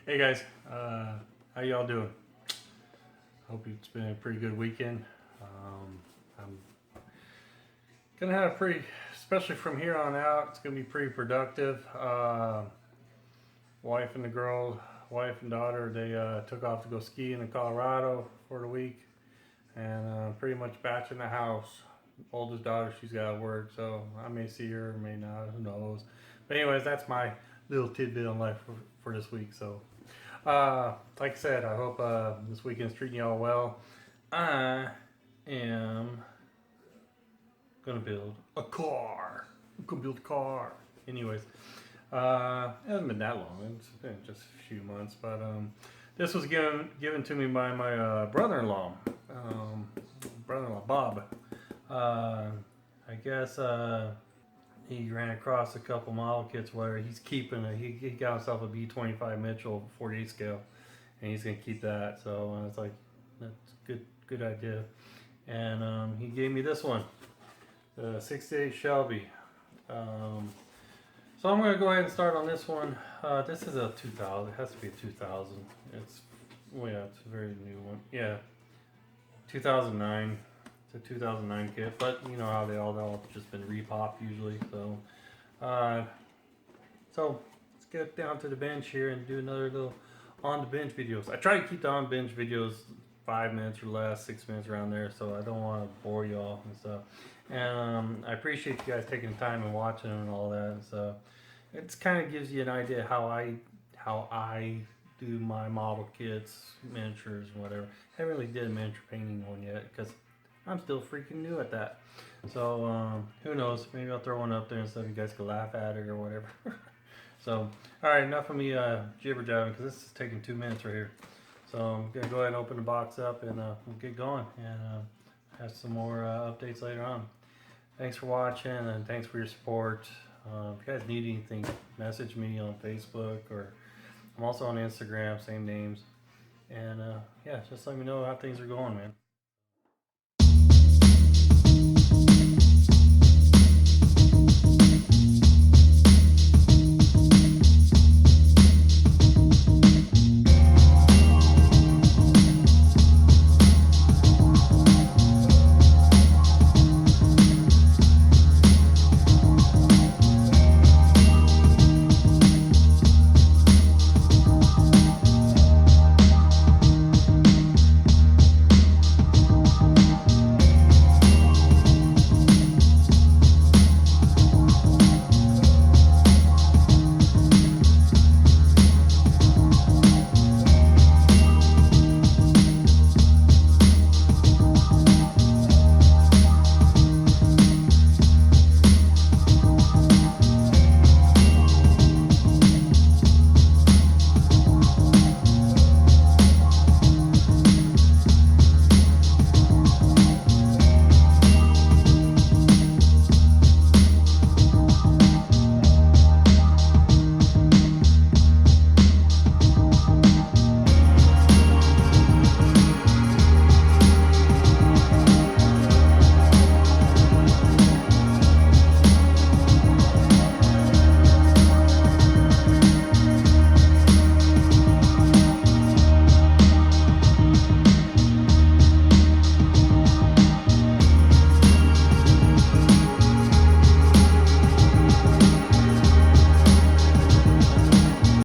Hey guys, how y'all doing? Hope it's been a pretty good weekend. I'm gonna have a pretty, especially from here on out, it's gonna be pretty productive. Wife and daughter, they took off to go skiing in Colorado for the week, and pretty much batching the house. Oldest daughter, she's got to work, so I may see her, may not, who knows. But anyways, that's my little tidbit on life for this week. So, like I said, I hope this weekend's treating y'all well. I am gonna build a car. I'm gonna build a car. Anyways, it hasn't been that long. It's been just a few months, but this was given to me by my brother-in-law, Bob. I guess he ran across a couple model kits where he's keeping it. He got himself a B25 Mitchell 48 scale, and he's gonna keep that. So it's like, that's good idea. And he gave me this one, the 68 Shelby. So I'm gonna go ahead and start on this one. This is a 2000. It has to be a 2000. It's it's a very new one. Yeah, 2009. It's a 2009 kit, but you know how they all just been repop usually. So, let's get down to the bench here and do another little on the bench videos. I try to keep the on bench videos 5 minutes or less, 6 minutes around there, so I don't want to bore y'all and stuff. And I appreciate you guys taking time and watching and all that. So it kind of gives you an idea how I do my model kits, miniatures, whatever. I haven't really did a miniature painting one yet because I'm still freaking new at that. So who knows? Maybe I'll throw one up there and so you guys can laugh at it or whatever. So, all right, enough of me jibber jabbing because this is taking 2 minutes right here. So I'm gonna go ahead and open the box up and we'll get going and have some more updates later on. Thanks for watching and thanks for your support. If you guys need anything, message me on Facebook, or I'm also on Instagram, same names. And yeah, just let me know how things are going, man.